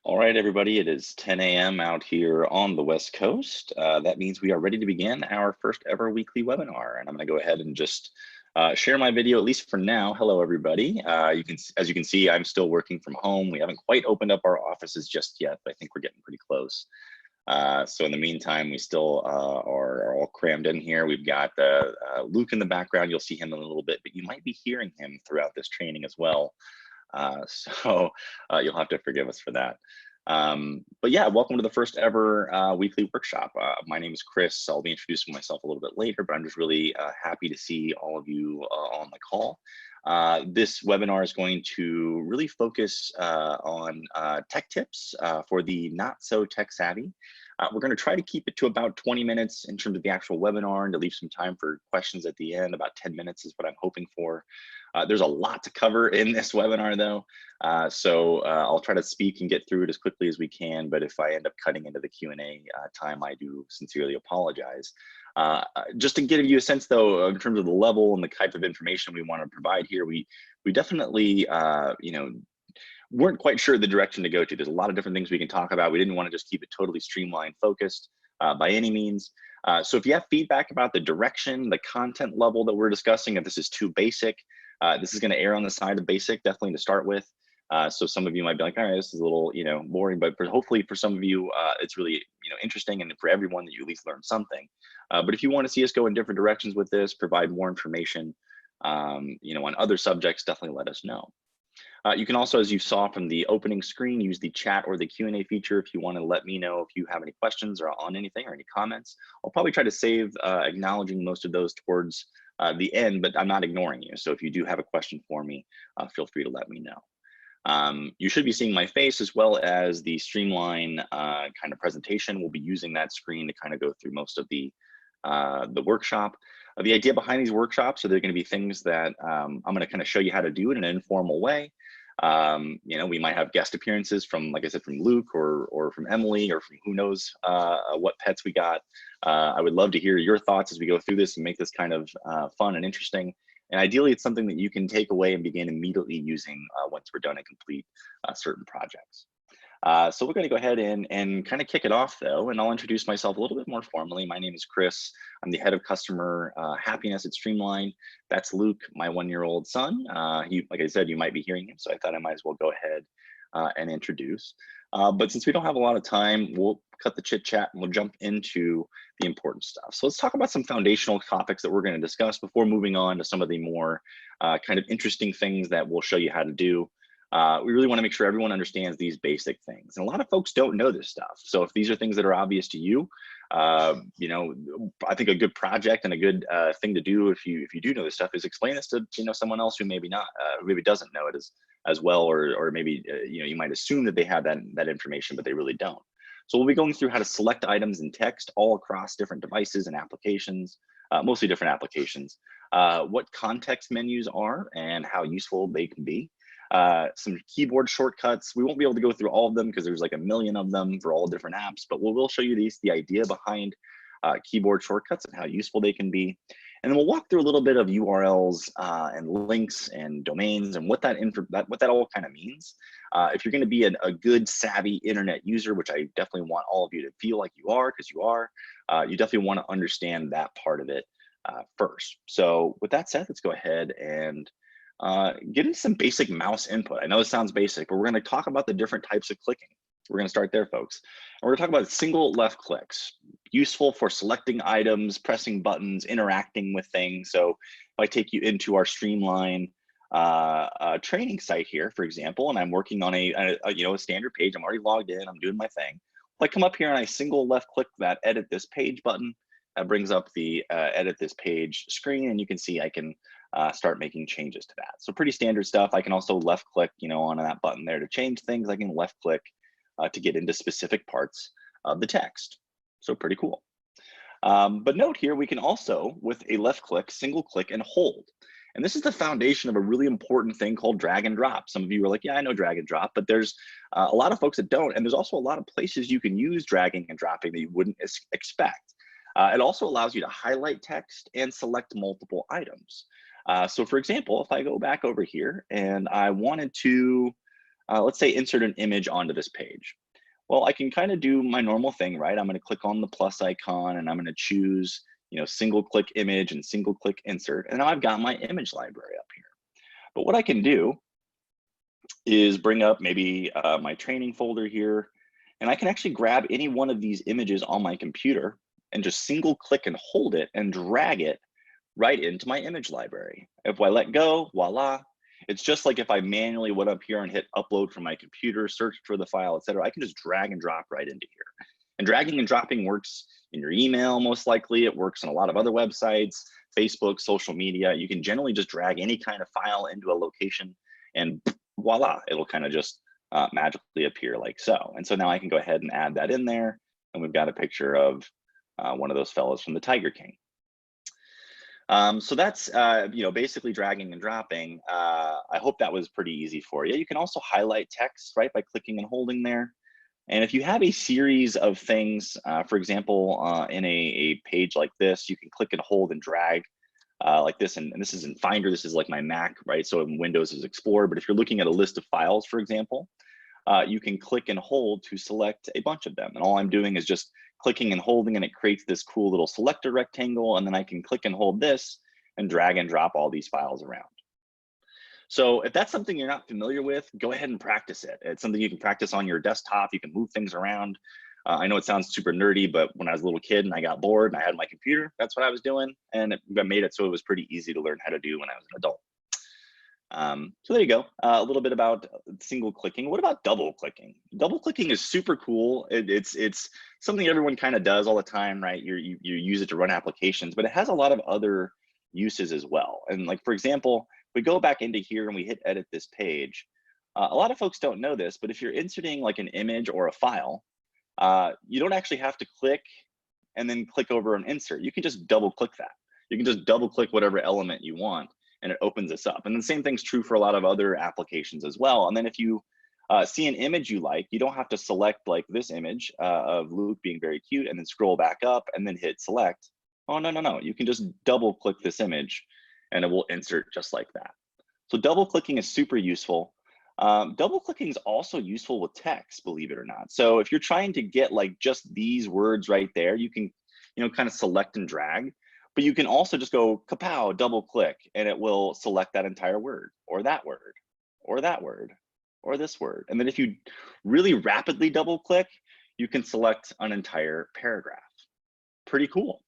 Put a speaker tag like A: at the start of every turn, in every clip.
A: All right, everybody, it is 10 a.m. out here on the West Coast. That means we are ready to begin our first ever weekly webinar. And I'm going to go ahead and just share my video, at least for now. Hello, everybody. As you can see, I'm still working from home. We haven't quite opened up our offices just yet, but I think we're getting pretty close. So in the meantime, we still are all crammed in here. We've got Luke in the background. You'll see him in a little bit, but you might be hearing him throughout this training as well. So you'll have to forgive us for that. But yeah, welcome to the first ever weekly workshop. My name is Chris. I'll be introducing myself a little bit later, but I'm just really happy to see all of you on the call. This webinar is going to really focus on tech tips for the not so tech savvy. We're going to try to keep it to about 20 minutes in terms of the actual webinar and to leave some time for questions at the end. About 10 minutes is what I'm hoping for. There's a lot to cover in this webinar though, so I'll try to speak and get through it as quickly as we can, but if I end up cutting into the Q&A time, I do sincerely apologize. Just to give you a sense though, in terms of the level and the type of information we want to provide here, we definitely, weren't quite sure the direction to go to. There's a lot of different things we can talk about. We didn't want to just keep it totally streamlined focused by any means. So if you have feedback about the direction, the content level that we're discussing, if this is too basic, this is going to err on the side of basic, definitely to start with. So some of you might be like, all right, this is a little, boring, but hopefully for some of you, it's really, interesting, and for everyone that you at least learn something. But if you want to see us go in different directions with this, provide more information, on other subjects, definitely let us know. You can also, as you saw from the opening screen, use the chat or the Q&A feature if you want to let me know if you have any questions or on anything or any comments. I'll probably try to save acknowledging most of those towards the end, but I'm not ignoring you. So if you do have a question for me, feel free to let me know. You should be seeing my face as well as the Streamline kind of presentation. We'll be using that screen to kind of go through most of the workshop. The idea behind these workshops are they're going to be things that I'm going to kind of show you how to do it in an informal way. We might have guest appearances from, like I said, from Luke or from Emily or from who knows what pets we got. I would love to hear your thoughts as we go through this and make this kind of fun and interesting. And ideally, it's something that you can take away and begin immediately using once we're done and complete certain projects. So we're going to go ahead and kind of kick it off though, and I'll introduce myself a little bit more formally. My name is Chris. I'm the head of customer happiness at Streamline. That's Luke, my 1-year-old son. Like I said, you might be hearing him, so I thought I might as well go ahead and introduce. But since we don't have a lot of time, we'll cut the chit chat and we'll jump into the important stuff. So let's talk about some foundational topics that we're going to discuss before moving on to some of the more kind of interesting things that we'll show you how to do. We really want to make sure everyone understands these basic things. And a lot of folks don't know this stuff. So if these are things that are obvious to you, I think a good project and a good thing to do if you do know this stuff is explain this to someone else who maybe not, who maybe doesn't know it as well, or maybe you might assume that they have that information, but they really don't. So we'll be going through how to select items in text all across different devices and applications, mostly different applications, what context menus are and how useful they can be. Some keyboard shortcuts. We won't be able to go through all of them because there's like a million of them for all different apps, but we'll show you the idea behind keyboard shortcuts and how useful they can be. And then we'll walk through a little bit of URLs and links and domains and what that all kind of means. If you're going to be a good savvy internet user, which I definitely want all of you to feel like you are, because you are, you definitely want to understand that part of it first. So with that said, let's go ahead and get into some basic mouse input. I know it sounds basic, but we're going to talk about the different types of clicking. We're going to start there, folks. And we're going to talk about single left clicks, useful for selecting items, pressing buttons, interacting with things. So if I take you into our Streamline training site here, for example, and I'm working on a standard page, I'm already logged in, I'm doing my thing. If I come up here and I single left click that edit this page button, that brings up the edit this page screen, and you can see I can start making changes to that. So pretty standard stuff. I can also left click, on that button there to change things. I can left click to get into specific parts of the text. So pretty cool. But note here, we can also, with a left click, single click and hold. And this is the foundation of a really important thing called drag and drop. Some of you are like, yeah, I know drag and drop, but there's a lot of folks that don't. And there's also a lot of places you can use dragging and dropping that you wouldn't expect. It also allows you to highlight text and select multiple items. So for example, if I go back over here and I wanted to, let's say, insert an image onto this page. Well, I can kind of do my normal thing, right? I'm going to click on the plus icon and I'm going to choose, single click image and single click insert. And now I've got my image library up here. But what I can do is bring up maybe my training folder here, and I can actually grab any one of these images on my computer and just single click and hold it and drag it right into my image library. If I let go, voila. It's just like if I manually went up here and hit upload from my computer, search for the file, etc. I can just drag and drop right into here. And dragging and dropping works in your email, most likely. It works in a lot of other websites, Facebook, social media. You can generally just drag any kind of file into a location and voila, it'll kind of just magically appear like so. And so now I can go ahead and add that in there. And we've got a picture of one of those fellows from the Tiger King. So that's, basically dragging and dropping. I hope that was pretty easy for you. You can also highlight text, right, by clicking and holding there. And if you have a series of things, for example, in a page like this, you can click and hold and drag like this. And this is in Finder. This is like my Mac, right? So in Windows is Explorer. But if you're looking at a list of files, for example, you can click and hold to select a bunch of them. And all I'm doing is just clicking and holding, and it creates this cool little selector rectangle. And then I can click and hold this and drag and drop all these files around. So if that's something you're not familiar with, go ahead and practice it. It's something you can practice on your desktop. You can move things around. I know it sounds super nerdy, but when I was a little kid and I got bored and I had my computer, that's what I was doing. And it made it so it was pretty easy to learn how to do when I was an adult. So there you go. A little bit about single clicking. What about double clicking? Double clicking is super cool. It's something everyone kind of does all the time, right? You use it to run applications, but it has a lot of other uses as well. And like, for example, we go back into here and we hit edit this page. A lot of folks don't know this, but if you're inserting like an image or a file, you don't actually have to click and then click over an insert. You can just double click that. You can just double click whatever element you want and it opens this up. And the same thing's true for a lot of other applications as well. And then if you see an image you like, you don't have to select like this image of Luke being very cute and then scroll back up and then hit select. Oh, no. You can just double click this image and it will insert just like that. So double clicking is super useful. Double clicking is also useful with text, believe it or not. So if you're trying to get like just these words right there, you can, kind of select and drag, but you can also just go kapow, double click, and it will select that entire word or that word or that word or this word. And then if you really rapidly double click, you can select an entire paragraph. Pretty cool.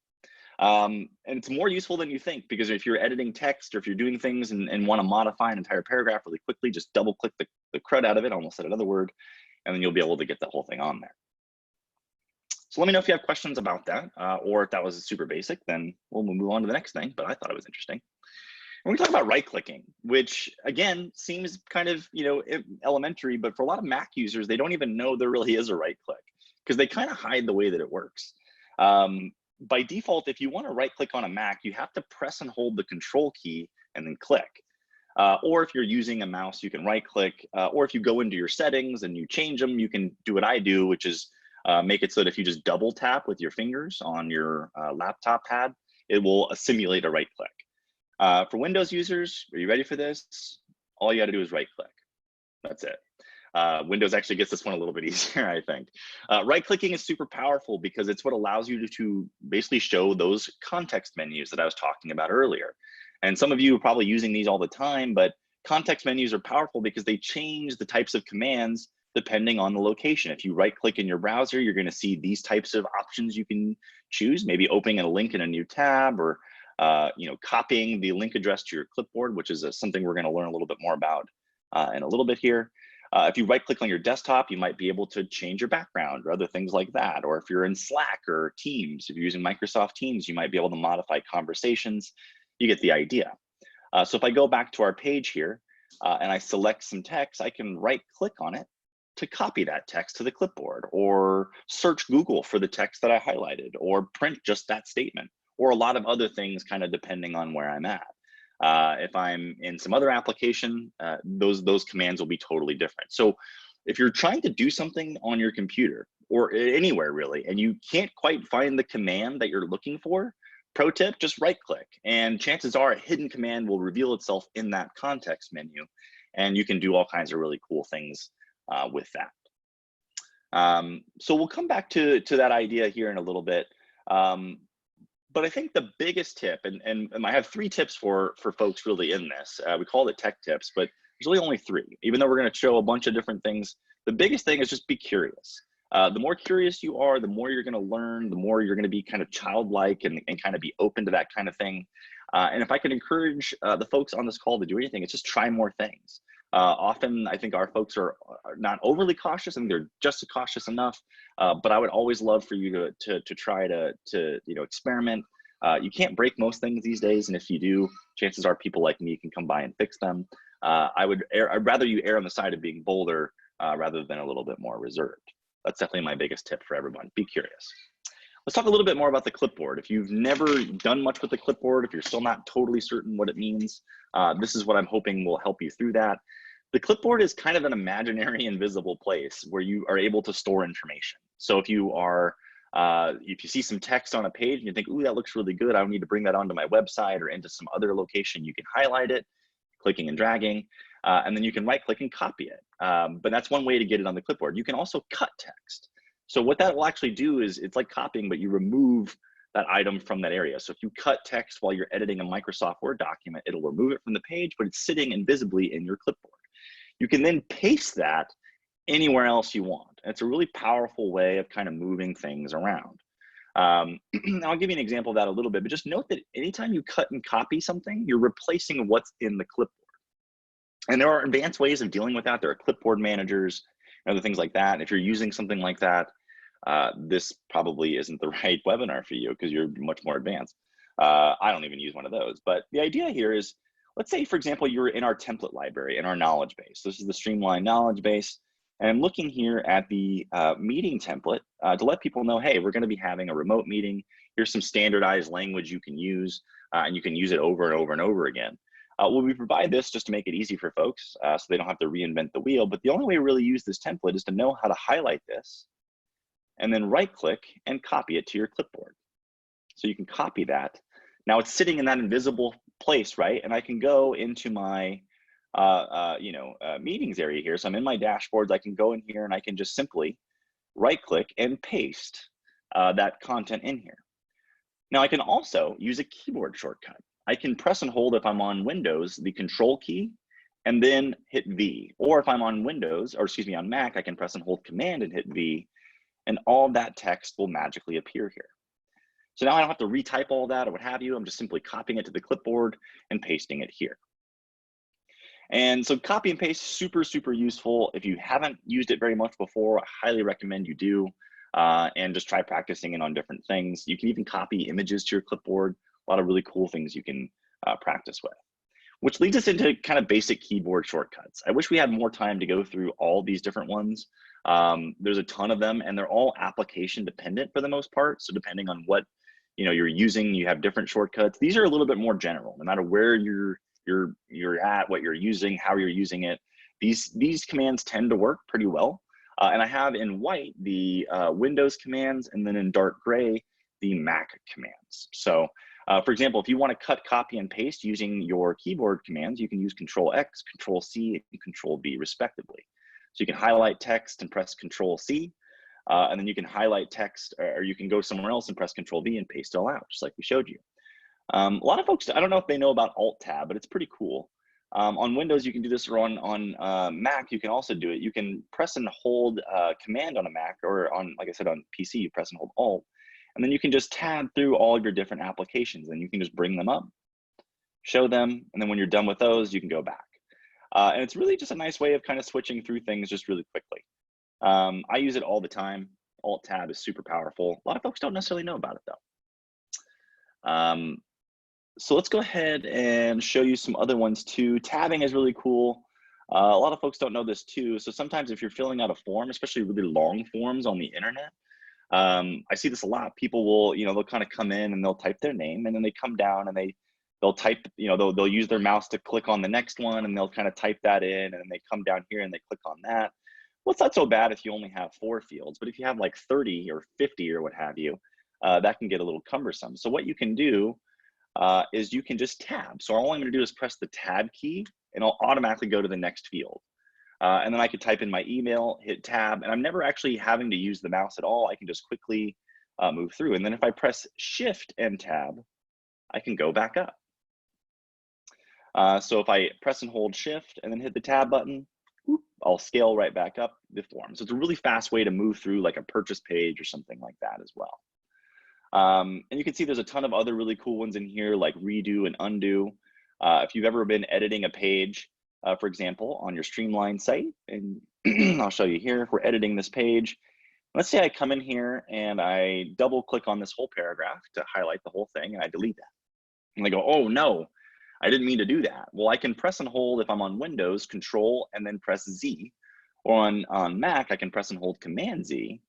A: And it's more useful than you think, because if you're editing text or if you're doing things and want to modify an entire paragraph really quickly, just double click the crud out of it, I almost said another word, and then you'll be able to get the whole thing on there. So let me know if you have questions about that, or if that was super basic, then we'll move on to the next thing, but I thought it was interesting. And we talk about right clicking, which again, seems kind of, elementary, but for a lot of Mac users, they don't even know there really is a right click because they kind of hide the way that it works. By default, if you want to right click on a Mac, you have to press and hold the control key and then click. Or if you're using a mouse, you can right click, or if you go into your settings and you change them, you can do what I do, which is make it so that if you just double tap with your fingers on your laptop pad, it will simulate a right click. For Windows users, are you ready for this? All you got to do is right click. That's it. Windows actually gets this one a little bit easier, I think. Right clicking is super powerful because it's what allows you to basically show those context menus that I was talking about earlier. And some of you are probably using these all the time, but context menus are powerful because they change the types of commands depending on the location. If you right click in your browser, you're going to see these types of options you can choose, maybe opening a link in a new tab, or copying the link address to your clipboard, which is something we're going to learn a little bit more about in a little bit here. If you right click on your desktop, you might be able to change your background or other things like that. Or if you're in Slack or Teams, if you're using Microsoft Teams, you might be able to modify conversations. You get the idea. So if I go back to our page here and I select some text, I can right click on it to copy that text to the clipboard, or search Google for the text that I highlighted, or print just that statement, or a lot of other things kind of depending on where I'm at. If I'm in some other application, those commands will be totally different. So if you're trying to do something on your computer or anywhere really, and you can't quite find the command that you're looking for, pro tip, just right click. And chances are a hidden command will reveal itself in that context menu. And you can do all kinds of really cool things with that. So we'll come back to that idea here in a little bit. Um, but I think the biggest tip, and I have 3 tips for folks really in this. We call it tech tips, but there's really only 3. Even though we're going to show a bunch of different things, the biggest thing is just be curious. The more curious you are, the more you're going to learn, the more you're going to be kind of childlike and kind of be open to that kind of thing. And if I could encourage the folks on this call to do anything, it's just try more things. Often, I think our folks are not overly cautious, and they're just cautious enough. But I would always love for you to try to experiment. You can't break most things these days, and if you do, chances are people like me can come by and fix them. I'd rather you err on the side of being bolder rather than a little bit more reserved. That's definitely my biggest tip for everyone. Be curious. Let's talk a little bit more about the clipboard. If you've never done much with the clipboard, if you're still not totally certain what it means, this is what I'm hoping will help you through that. The clipboard is kind of an imaginary invisible place where you are able to store information. So if you see some text on a page and you think, ooh, that looks really good, I need to bring that onto my website or into some other location, you can highlight it, clicking and dragging, and then you can right click and copy it. But that's one way to get it on the clipboard. You can also cut text. So what that will actually do is it's like copying, but you remove that item from that area. So if you cut text while you're editing a Microsoft Word document, it'll remove it from the page, but it's sitting invisibly in your clipboard. You can then paste that anywhere else you want. And it's a really powerful way of kind of moving things around. I'll give you an example of that a little bit, but just note that anytime you cut and copy something, you're replacing what's in the clipboard. And there are advanced ways of dealing with that. There are clipboard managers and other things like that. And if you're using something like that, this probably isn't the right webinar for you because you're much more advanced. I don't even use one of those. But the idea here is, let's say, for example, you're in our template library, in our knowledge base. This is the Streamline knowledge base. And I'm looking here at the meeting template to let people know, hey, we're going to be having a remote meeting. Here's some standardized language you can use, and you can use it over and over and over again. Well, we provide this just to make it easy for folks so they don't have to reinvent the wheel. But the only way to really use this template is to know how to highlight this and then right-click and copy it to your clipboard. So you can copy that. Now it's sitting in that invisible place, right? And I can go into my meetings area here. So I'm in my dashboards. I can go in here and I can just simply right-click and paste that content in here. Now I can also use a keyboard shortcut. I can press and hold, if I'm on Windows, the Control key, and then hit V. Or if I'm on Windows, or excuse me, on Mac, I can press and hold Command and hit V, and all that text will magically appear here. So now I don't have to retype all that or what have you. I'm just simply copying it to the clipboard and pasting it here. And so copy and paste, super, super useful. If you haven't used it very much before, I highly recommend you do, and just try practicing it on different things. You can even copy images to your clipboard. A lot of really cool things you can practice with. Which leads us into kind of basic keyboard shortcuts. I wish we had more time to go through all these different ones. There's a ton of them, and they're all application dependent for the most part. So depending on what you're using, you have different shortcuts. These are a little bit more general, no matter where you're at, what you're using, how you're using it. These commands tend to work pretty well. And I have in white the Windows commands, and then in dark gray the Mac commands. So for example, if you want to cut, copy, and paste using your keyboard commands, you can use Control-X, Control-C, and Control-V respectively. So you can highlight text and press Control-C, and then you can highlight text, or you can go somewhere else and press Control-V and paste it all out, just like we showed you. A lot of folks, I don't know if they know about Alt-Tab, but it's pretty cool. On Windows, you can do this, or on Mac, you can also do it. You can press and hold Command on a Mac, or on, like I said, on PC, you press and hold Alt. And then you can just tab through all your different applications, and you can just bring them up, show them, and then when you're done with those, you can go back. And it's really just a nice way of kind of switching through things just really quickly. I use it all the time. Alt-Tab is super powerful. A lot of folks don't necessarily know about it though. So let's go ahead and show you some other ones too. Tabbing is really cool. A lot of folks don't know this too. So sometimes if you're filling out a form, especially really long forms on the internet, I see this a lot. People will, they'll kind of come in and they'll type their name, and then they come down and they'll type, they'll use their mouse to click on the next one, and they'll kind of type that in, and then they come down here and they click on that. Well, it's not so bad if you only have 4 fields, but if you have like 30 or 50 or what have you, that can get a little cumbersome. So what you can do is you can just tab. So all I'm going to do is press the tab key, and I'll automatically go to the next field. And then I could type in my email, hit tab, and I'm never actually having to use the mouse at all. I can just quickly move through. And then if I press Shift and Tab, I can go back up. So if I press and hold Shift and then hit the Tab button, I'll scale right back up the form. So it's a really fast way to move through like a purchase page or something like that as well. And you can see there's a ton of other really cool ones in here, like redo and undo. If you've ever been editing a page, for example, on your Streamline site, and I'll show you here, if we're editing this page, let's say I come in here and I double click on this whole paragraph to highlight the whole thing, and I delete that. And I go, oh no, I didn't mean to do that. Well, I can press and hold if I'm on Windows, Control, and then press Z. Or on Mac, I can press and hold Command Z,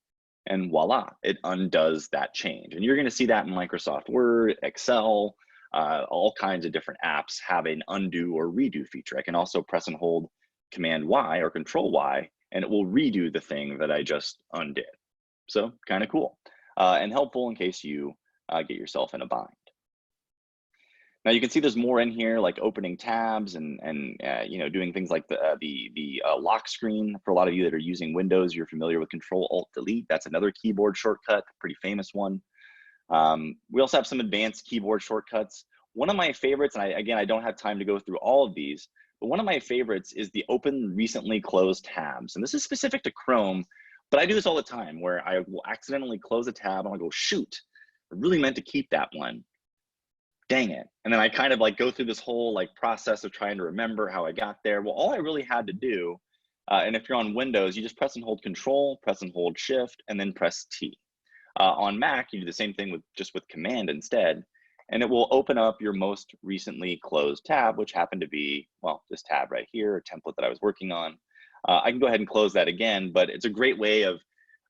A: and voila, it undoes that change. And you're gonna see that in Microsoft Word, Excel, all kinds of different apps have an undo or redo feature. I can also press and hold Command Y or Control Y, and it will redo the thing that I just undid. So kind of cool and helpful in case you get yourself in a bind. Now you can see there's more in here, like opening tabs and you know, doing things like the lock screen. For a lot of you that are using Windows, you're familiar with Control Alt Delete. That's another keyboard shortcut, pretty famous one. We also have some advanced keyboard shortcuts. One of my favorites, and again, I don't have time to go through all of these, but one of my favorites is the Open Recently Closed Tabs. And this is specific to Chrome, but I do this all the time where I will accidentally close a tab and I'll go, shoot, I really meant to keep that one. Dang it. And then I kind of like go through this whole like process of trying to remember how I got there. Well, all I really had to do, and if you're on Windows, you just press and hold Control, press and hold Shift, and then press T. On Mac, you do the same thing with just with Command instead, and it will open up your most recently closed tab, which happened to be, well, this tab right here, a template that I was working on. I can go ahead and close that again, but it's a great way of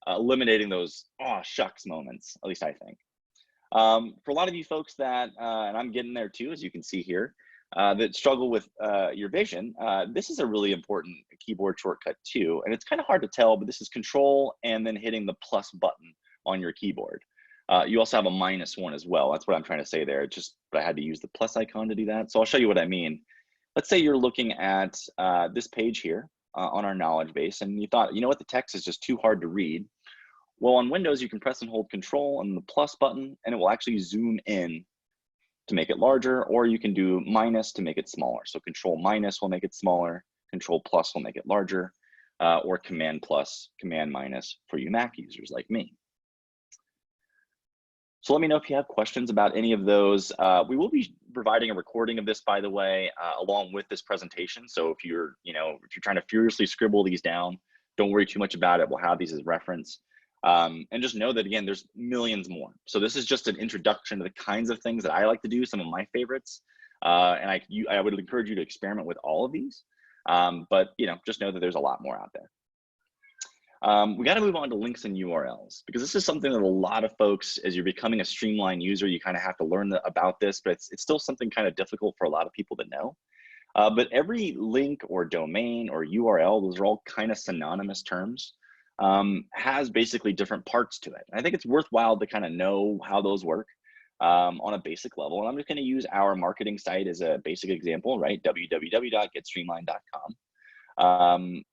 A: eliminating those, oh, shucks moments, at least I think. For a lot of you folks that, and I'm getting there too, as you can see here, that struggle with your vision, this is a really important keyboard shortcut too. And it's kind of hard to tell, but this is Control and then hitting the plus button on your keyboard. You also have a -1 as well. That's what I'm trying to say there. It's just, I had to use the plus icon to do that. So I'll show you what I mean. Let's say you're looking at this page here on our knowledge base, and you thought, you know what, the text is just too hard to read. Well, on Windows, you can press and hold Control and the plus button, and it will actually zoom in to make it larger, or you can do minus to make it smaller. So Control minus will make it smaller, Control plus will make it larger, or Command plus, Command minus for you Mac users like me. So let me know if you have questions about any of those. We will be providing a recording of this, by the way, along with this presentation. So if you're, if you're trying to furiously scribble these down, don't worry too much about it. We'll have these as reference. And just know that, again, there's millions more. So this is just an introduction to the kinds of things that I like to do, some of my favorites. And I would encourage you to experiment with all of these. But just know that there's a lot more out there. We got to move on to links and URLs, because this is something that a lot of folks, as you're becoming a Streamline user, you kind of have to learn about this, but it's still something kind of difficult for a lot of people to know. But every link or domain or URL, those are all kind of synonymous terms, has basically different parts to it. And I think it's worthwhile to kind of know how those work on a basic level. And I'm just going to use our marketing site as a basic example, right? www.getstreamline.com.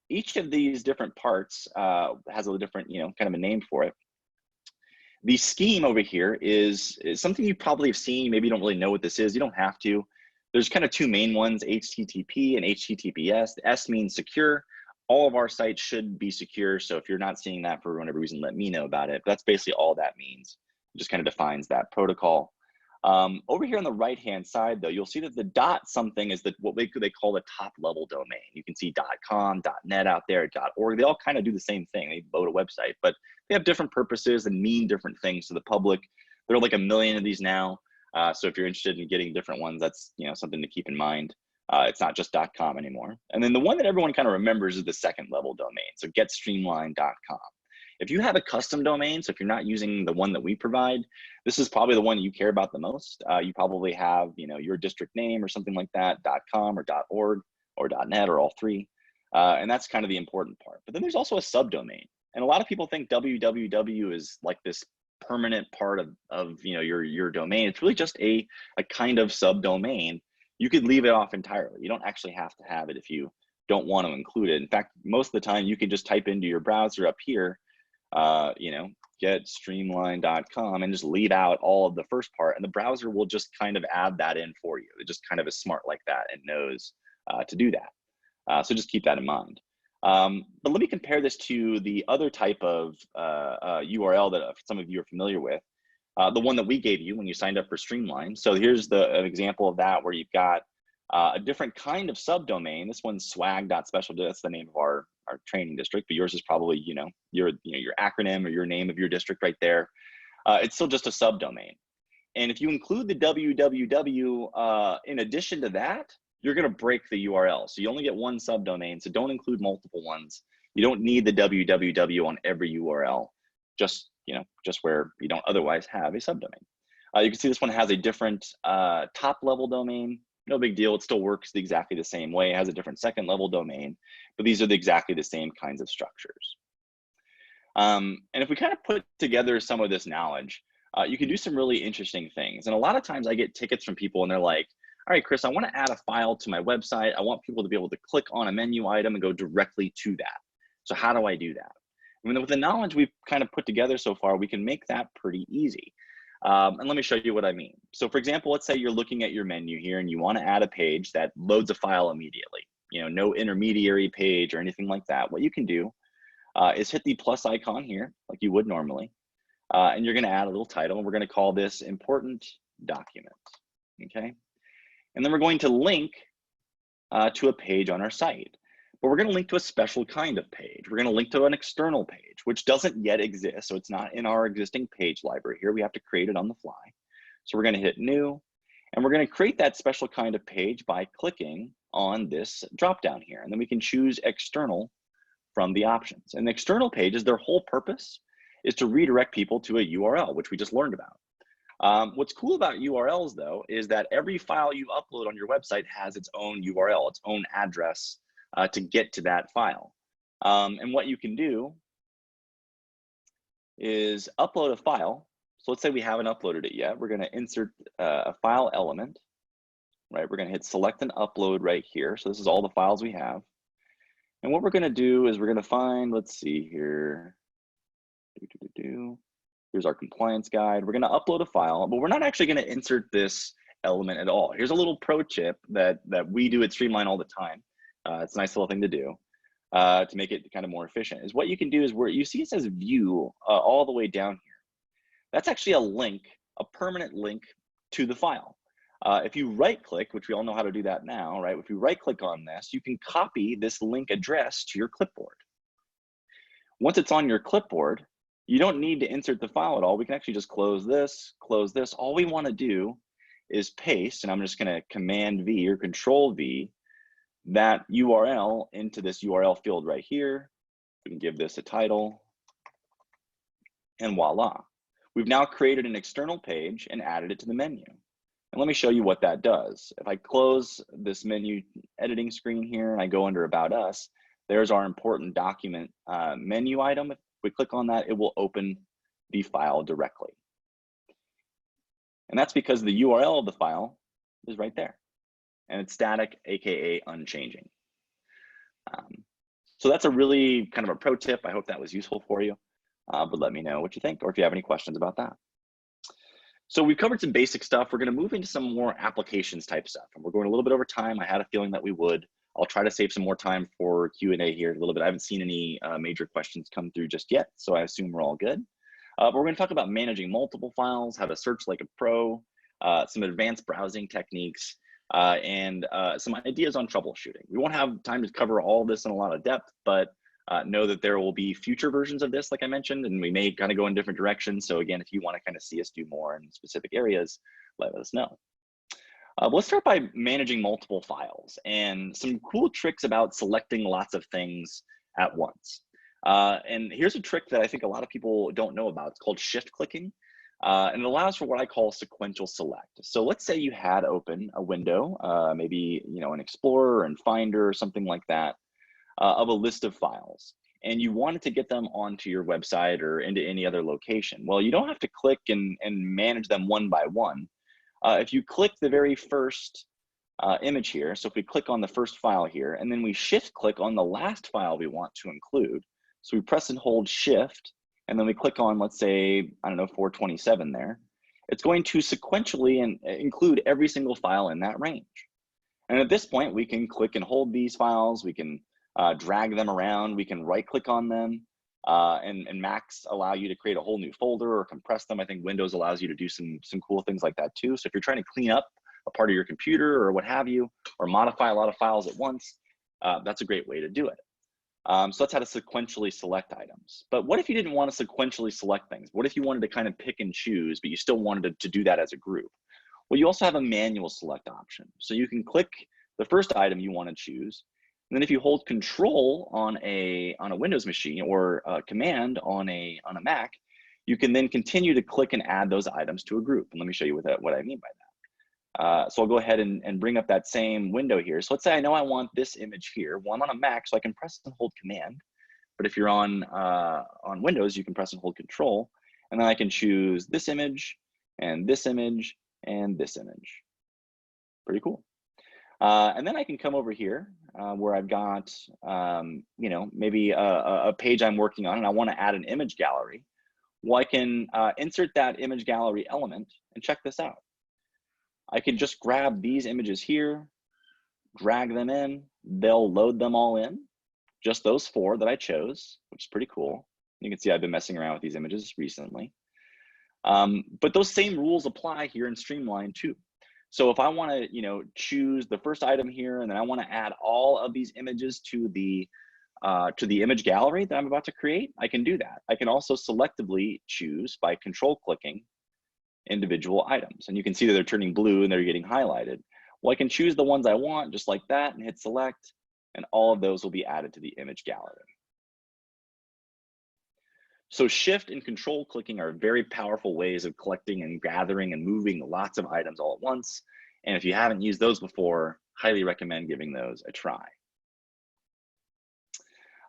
A: Each of these different parts has a different, kind of a name for it. The scheme over here is something you probably have seen. Maybe you don't really know what this is. You don't have to. There's kind of two main ones, HTTP and HTTPS. The S means secure. All of our sites should be secure. So if you're not seeing that for whatever reason, let me know about it. But that's basically all that means. It just kind of defines that protocol. Over here on the right-hand side, though, you'll see that the dot something is what they call the top-level domain. You can see .com, .net out there, .org. They all kind of do the same thing. They load a website, but they have different purposes and mean different things to the public. There are like 1 million of these now. So if you're interested in getting different ones, that's something to keep in mind. It's not just .com anymore. And then the one that everyone kind of remembers is the second-level domain. So getstreamline.com. If you have a custom domain, so if you're not using the one that we provide, this is probably the one you care about the most. You probably have, your district name or something like that, .com or .org or .net or all three. And that's kind of the important part. But then there's also a subdomain. And a lot of people think www is like this permanent part of your domain. It's really just a kind of subdomain. You could leave it off entirely. You don't actually have to have it if you don't want to include it. In fact, most of the time you can just type into your browser up here, getstreamline.com, and just leave out all of the first part, and the browser will just kind of add that in for you. It just kind of is smart like that and knows to do that. So just keep that in mind. But let me compare this to the other type of URL that some of you are familiar with, the one that we gave you when you signed up for Streamline. So here's an example of that, where you've got a different kind of subdomain. This one's swag.special. That's the name of our training district, but yours is probably, your acronym or your name of your district right there. It's still just a subdomain. And if you include the www in addition to that, you're going to break the URL. So you only get one subdomain, so don't include multiple ones. You don't need the www on every URL, just where you don't otherwise have a subdomain. You can see this one has a different top level domain. No big deal, it still works exactly the same way. It has a different second level domain, but these are exactly the same kinds of structures. And if we kind of put together some of this knowledge, you can do some really interesting things. And a lot of times I get tickets from people and they're like, all right, Chris, I want to add a file to my website. I want people to be able to click on a menu item and go directly to that. So how do I do that? I mean, with the knowledge we've kind of put together so far, we can make that pretty easy. And let me show you what I mean. So for example, let's say you're looking at your menu here and you want to add a page that loads a file immediately. No intermediary page or anything like that. What you can do is hit the plus icon here, like you would normally. And you're going to add a little title, and we're going to call this important document, okay? And then we're going to link to a page on our site, but we're going to link to a special kind of page. We're going to link to an external page, which doesn't yet exist. So it's not in our existing page library here. We have to create it on the fly. So we're going to hit new, and we're going to create that special kind of page by clicking on this drop down here. And then we can choose external from the options. And the external pages, their whole purpose is to redirect people to a URL, which we just learned about. What's cool about URLs though, is that every file you upload on your website has its own URL, its own address to get to that file. And what you can do is upload a file. So let's say we haven't uploaded it yet. We're going to insert a file element, right? We're going to hit select and upload right here. So this is all the files we have. And what we're going to do is we're going to find, let's see here. Here's our compliance guide. We're going to upload a file, but we're not actually going to insert this element at all. Here's a little pro tip that we do at Streamline all the time. It's a nice little thing to do to make it kind of more efficient. Is what you can do is where you see it says view all the way down here. That's actually a link, a permanent link to the file. If you right click, which we all know how to do that now, right? If you right click on this, you can copy this link address to your clipboard. Once it's on your clipboard, you don't need to insert the file at all. We can actually just close this, close this. All we want to do is paste, and I'm just going to Command V or Control V that URL into this URL field right here. We can give this a title, and voila. We've now created an external page and added it to the menu. And let me show you what that does. If I close this menu editing screen here and I go under About Us, there's our important document menu item. If we click on that, it will open the file directly. And that's because the URL of the file is right there. And it's static, AKA unchanging. So that's a really kind of a pro tip. I hope that was useful for you. But let me know what you think, or if you have any questions about that. So we've covered some basic stuff. We're going to move into some more applications type stuff. And we're going a little bit over time. I had a feeling that we would. I'll try to save some more time for Q&A here a little bit. I haven't seen any major questions come through just yet, so I assume we're all good. But we're going to talk about managing multiple files, how to search like a pro, some advanced browsing techniques, and some ideas on troubleshooting. We won't have time to cover all this in a lot of depth, but know that there will be future versions of this, like I mentioned, and we may kind of go in different directions. So again, if you want to kind of see us do more in specific areas, let us know. Let's start by managing multiple files and some cool tricks about selecting lots of things at once. And here's a trick that I think a lot of people don't know about. It's called shift clicking, and it allows for what I call sequential select. So let's say you had open a window, maybe an Explorer and Finder or something like that, of a list of files, and you wanted to get them onto your website or into any other location. Well, you don't have to click and manage them one by one. If you click the very first image here. So if we click on the first file here, and then we shift click on the last file we want to include. So we press and hold shift, and then we click on, let's say, I don't know, 427 there. It's going to sequentially include every single file in that range. And at this point, we can click and hold these files. We can drag them around. We can right click on them. And Macs allow you to create a whole new folder or compress them. I think Windows allows you to do some cool things like that too. So if you're trying to clean up a part of your computer or what have you, or modify a lot of files at once, that's a great way to do it. So that's how to sequentially select items. But what if you didn't want to sequentially select things? What if you wanted to kind of pick and choose, but you still wanted to do that as a group? Well, you also have a manual select option. So you can click the first item you want to choose. And then if you hold Control on a Windows machine or Command on a Mac, you can then continue to click and add those items to a group. And let me show you what I mean by that. So I'll go ahead and bring up that same window here. So let's say I know I want this image here. Well, I'm on a Mac, so I can press and hold Command. But if you're on Windows, you can press and hold Control. And then I can choose this image and this image and this image. Pretty cool. And then I can come over here where I've got, you know, maybe a page I'm working on and I want to add an image gallery. Well, I can insert that image gallery element and check this out. I can just grab these images here, drag them in, they'll load them all in, just those 4 that I chose, which is pretty cool. You can see I've been messing around with these images recently. But those same rules apply here in Streamline too. So if I want to, you know, choose the first item here, and then I want to add all of these images to the image gallery that I'm about to create, I can do that. I can also selectively choose by control clicking individual items, and you can see that they're turning blue and they're getting highlighted. Well, I can choose the ones I want just like that and hit select, and all of those will be added to the image gallery. So shift and control clicking are very powerful ways of collecting and gathering and moving lots of items all at once. And if you haven't used those before, highly recommend giving those a try.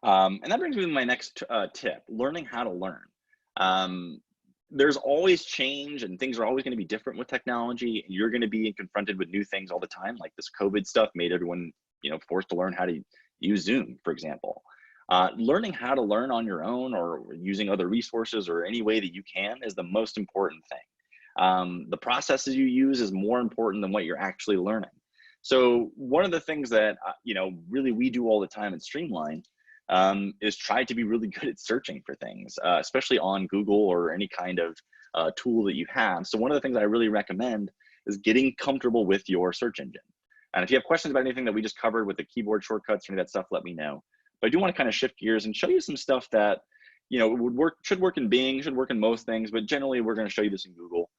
A: And that brings me to my next tip, learning how to learn. There's always change and things are always going to be different with technology. You're going to be confronted with new things all the time. Like this COVID stuff made everyone, you know, forced to learn how to use Zoom, for example. Learning how to learn on your own or using other resources or any way that you can is the most important thing. The processes you use is more important than what you're actually learning. So one of the things that, you know, really we do all the time at Streamline is try to be really good at searching for things, especially on Google or any kind of tool that you have. So one of the things I really recommend is getting comfortable with your search engine. And if you have questions about anything that we just covered with the keyboard shortcuts or any of that stuff, let me know. But I do want to kind of shift gears and show you some stuff that, you know, should work in Bing, should work in most things, but generally we're going to show you this in Google.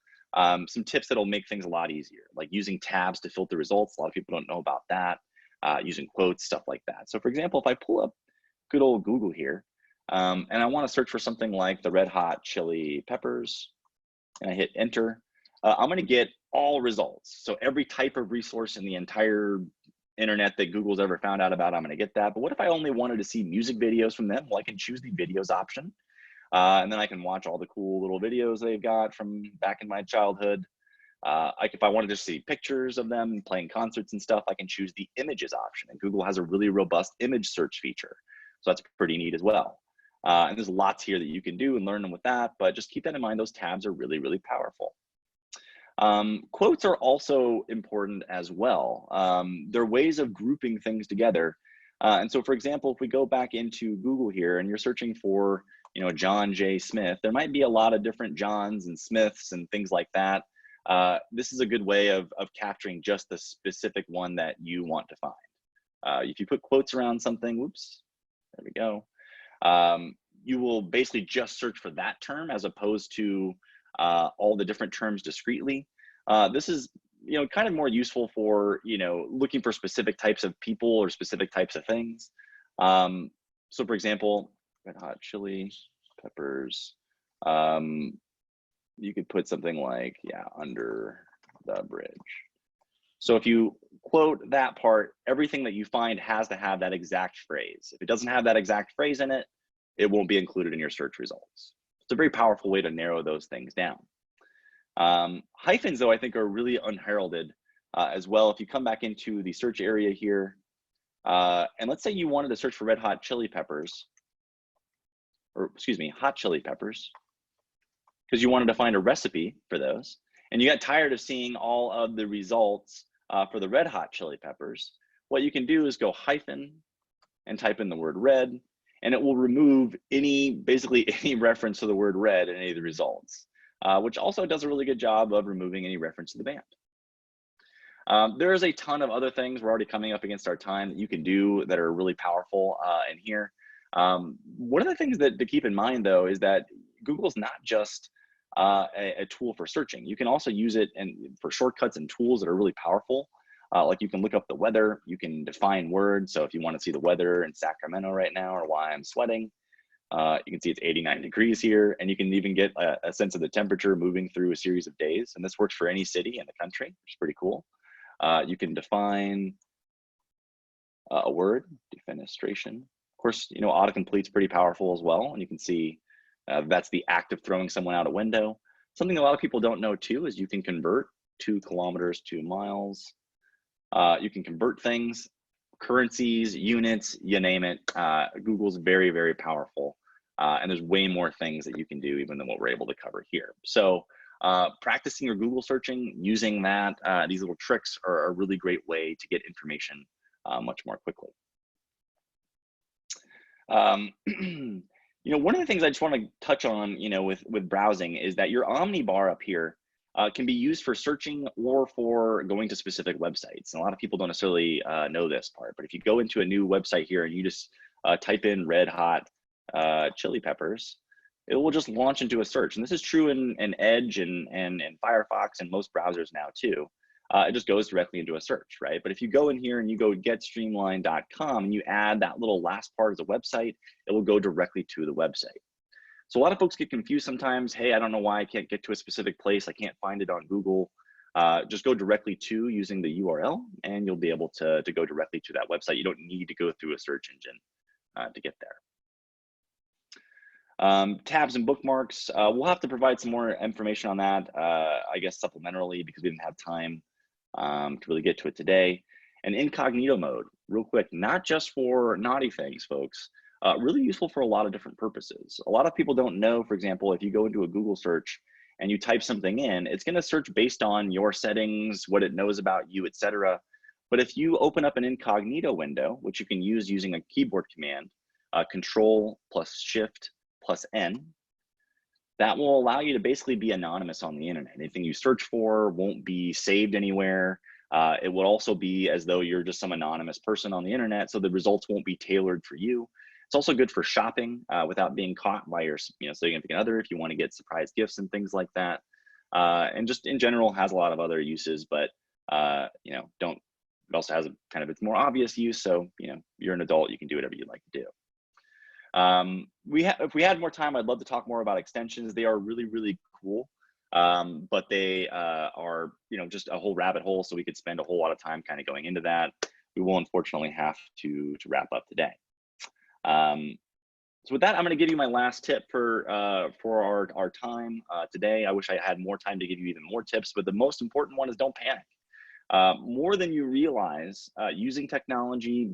A: Some tips that'll make things a lot easier, like using tabs to filter results. A lot of people don't know about that. Using quotes, stuff like that. So for example, if I pull up good old Google here, and I want to search for something like the red hot chili peppers, and I hit enter, I'm going to get all results. So every type of resource in the entire internet that Google's ever found out about, I'm going to get that. But what if I only wanted to see music videos from them? Well, I can choose the videos option. And then I can watch all the cool little videos they've got from back in my childhood. If I wanted to see pictures of them playing concerts and stuff, I can choose the images option. And Google has a really robust image search feature. So that's pretty neat as well. And there's lots here that you can do and learn them with that, but just keep that in mind. Those tabs are really, really powerful. Quotes are also important as well. They're ways of grouping things together. And so for example, if we go back into Google here and you're searching for, you know, John J. Smith, there might be a lot of different Johns and Smiths and things like that. This is a good way of capturing just the specific one that you want to find. If you put quotes around something, whoops, there we go. You will basically just search for that term as opposed to all the different terms discretely. This is, you know, kind of more useful for, you know, looking for specific types of people or specific types of things. So for example, red hot chili peppers, you could put something like, yeah, under the bridge. So if you quote that part, everything that you find has to have that exact phrase. If it doesn't have that exact phrase in it, it won't be included in your search results. It's a very powerful way to narrow those things down. Hyphens, though, I think are really unheralded as well. If you come back into the search area here, and let's say you wanted to search for red hot chili peppers, or excuse me, hot chili peppers, because you wanted to find a recipe for those, and you got tired of seeing all of the results for the red hot chili peppers, what you can do is go hyphen and type in the word red, and it will remove basically any reference to the word red in any of the results, which also does a really good job of removing any reference to the band. There is a ton of other things, we're already coming up against our time, that you can do that are really powerful in here. One of the things to keep in mind, though, is that Google's not just a tool for searching. You can also use it for shortcuts and tools that are really powerful. Like you can look up the weather, you can define words. So if you want to see the weather in Sacramento right now, or why I'm sweating, you can see it's 89 degrees here, and you can even get a sense of the temperature moving through a series of days. And this works for any city in the country, which is pretty cool. You can define a word, defenestration. Of course, you know, autocomplete's pretty powerful as well. And you can see that's the act of throwing someone out a window. Something a lot of people don't know too is you can convert 2 kilometers to miles. You can convert things, currencies, units, you name it. Google's very, very powerful. And there's way more things that you can do even than what we're able to cover here. So practicing your Google searching, using that, these little tricks are a really great way to get information much more quickly. You know, one of the things I just want to touch on, you know, with browsing is that your Omni bar up here can be used for searching or for going to specific websites. And a lot of people don't necessarily know this part, but if you go into a new website here and you just type in red hot chili peppers, it will just launch into a search. And this is true in Edge and Firefox and most browsers now too. It just goes directly into a search, right? But if you go in here and you go getstreamline.com and you add that little last part as a website, it will go directly to the website. So a lot of folks get confused sometimes. Hey, I don't know why I can't get to a specific place. I can't find it on Google. Just go directly to using the URL and you'll be able to go directly to that website. You don't need to go through a search engine to get there. Tabs and bookmarks, we'll have to provide some more information on that, I guess supplementarily, because we didn't have time to really get to it today. And incognito mode, real quick, not just for naughty things, folks, really useful for a lot of different purposes. A lot of people don't know, for example, if you go into a Google search and you type something in, it's going to search based on your settings, what it knows about you, etc. But if you open up an incognito window, which you can use using a keyboard command, Control plus Shift plus N, that will allow you to basically be anonymous on the internet. Anything you search for won't be saved anywhere. It will also be as though you're just some anonymous person on the internet, so the results won't be tailored for you. It's also good for shopping without being caught by your significant other if you want to get surprise gifts and things like that. And just in general has a lot of other uses, but it also has its more obvious use. So, you're an adult, you can do whatever you'd like to do. If we had more time, I'd love to talk more about extensions. They are really, really cool, but they are, just a whole rabbit hole. So we could spend a whole lot of time going into that. We will unfortunately have to wrap up today. So with that, I'm going to give you my last tip for our time today. I wish I had more time to give you even more tips, but the most important one is don't panic. More than you realize, using technology,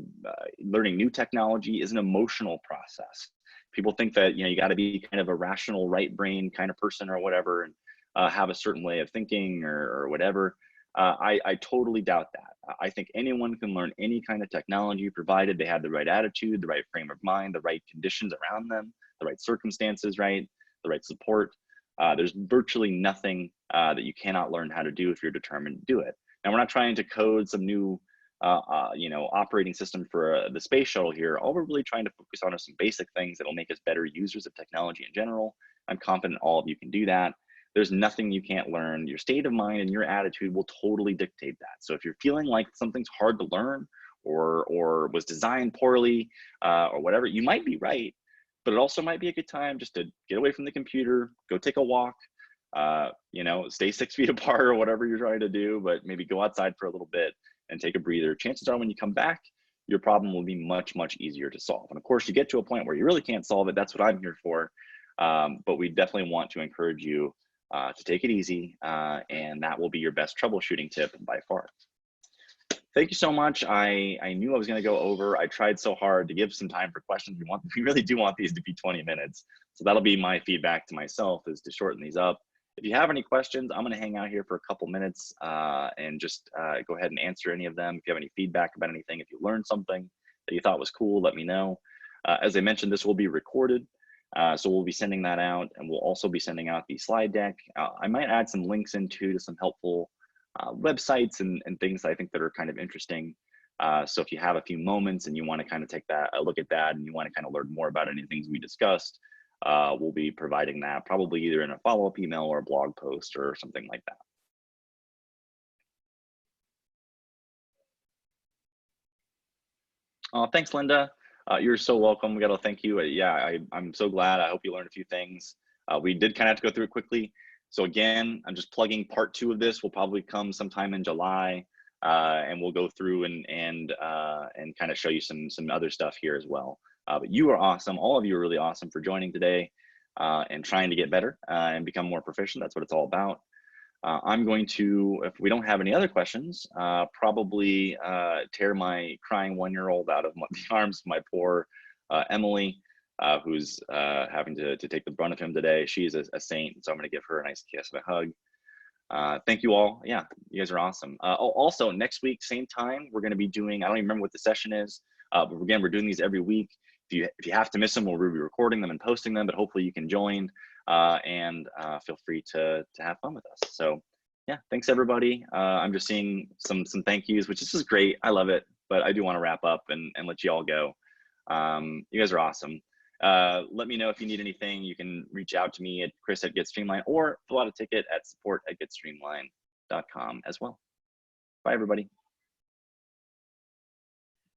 A: learning new technology is an emotional process. People think that, you got to be kind of a rational right brain kind of person or whatever, and have a certain way of thinking or whatever. I totally doubt that. I think anyone can learn any kind of technology, provided they have the right attitude, the right frame of mind, the right conditions around them, the right circumstances, right? The right support. There's virtually nothing that you cannot learn how to do if you're determined to do it. And we're not trying to code some new, operating system for the space shuttle here. All we're really trying to focus on are some basic things that will make us better users of technology in general. I'm confident all of you can do that. There's nothing you can't learn. Your state of mind and your attitude will totally dictate that. So if you're feeling like something's hard to learn or was designed poorly or whatever, you might be right, but it also might be a good time just to get away from the computer, go take a walk, stay 6 feet apart or whatever you're trying to do, but maybe go outside for a little bit and take a breather. Chances are when you come back, your problem will be much, much easier to solve. And of course, you get to a point where you really can't solve it. That's what I'm here for. But we definitely want to encourage you to take it easy, and that will be your best troubleshooting tip by far. Thank you so much. I knew I was going to go over. I tried so hard to give some time for questions. We really do want these to be 20 minutes. So that'll be my feedback to myself, is to shorten these up. If you have any questions, I'm going to hang out here for a couple minutes and just go ahead and answer any of them. If you have any feedback about anything, if you learned something that you thought was cool, let me know. As I mentioned, this will be recorded. So we'll be sending that out, and we'll also be sending out the slide deck. I might add some links into to some helpful websites and things I think that are kind of interesting. So if you have a few moments and you want to kind of take a look at that, and you want to kind of learn more about any things we discussed, we'll be providing that probably either in a follow-up email or a blog post or something like that. Thanks, Linda. You're so welcome. We got to thank you. Yeah, I'm so glad. I hope you learned a few things. We did kind of have to go through it quickly. So again, I'm just plugging part 2 of this. Will probably come sometime in July, and we'll go through and kind of show you some other stuff here as well. But you are awesome. All of you are really awesome for joining today and trying to get better and become more proficient. That's what it's all about. I'm going to, if we don't have any other questions, probably tear my crying 1-year-old out of the arms of my poor Emily, who's having to take the brunt of him today. She's a saint, so I'm going to give her a nice kiss and a hug. Thank you all. Yeah, you guys are awesome. Also, next week, same time, we're going to be doing, I don't even remember what the session is, but again, we're doing these every week. If you have to miss them, we'll be recording them and posting them, but hopefully you can join and feel free to have fun with us. So yeah, thanks everybody. I'm just seeing some thank yous, which is just great. I love it, but I do want to wrap up and let you all go. You guys are awesome. Let me know if you need anything. You can reach out to me at chris@getstreamline or fill out a ticket at support@getstreamline.com as well. Bye, everybody.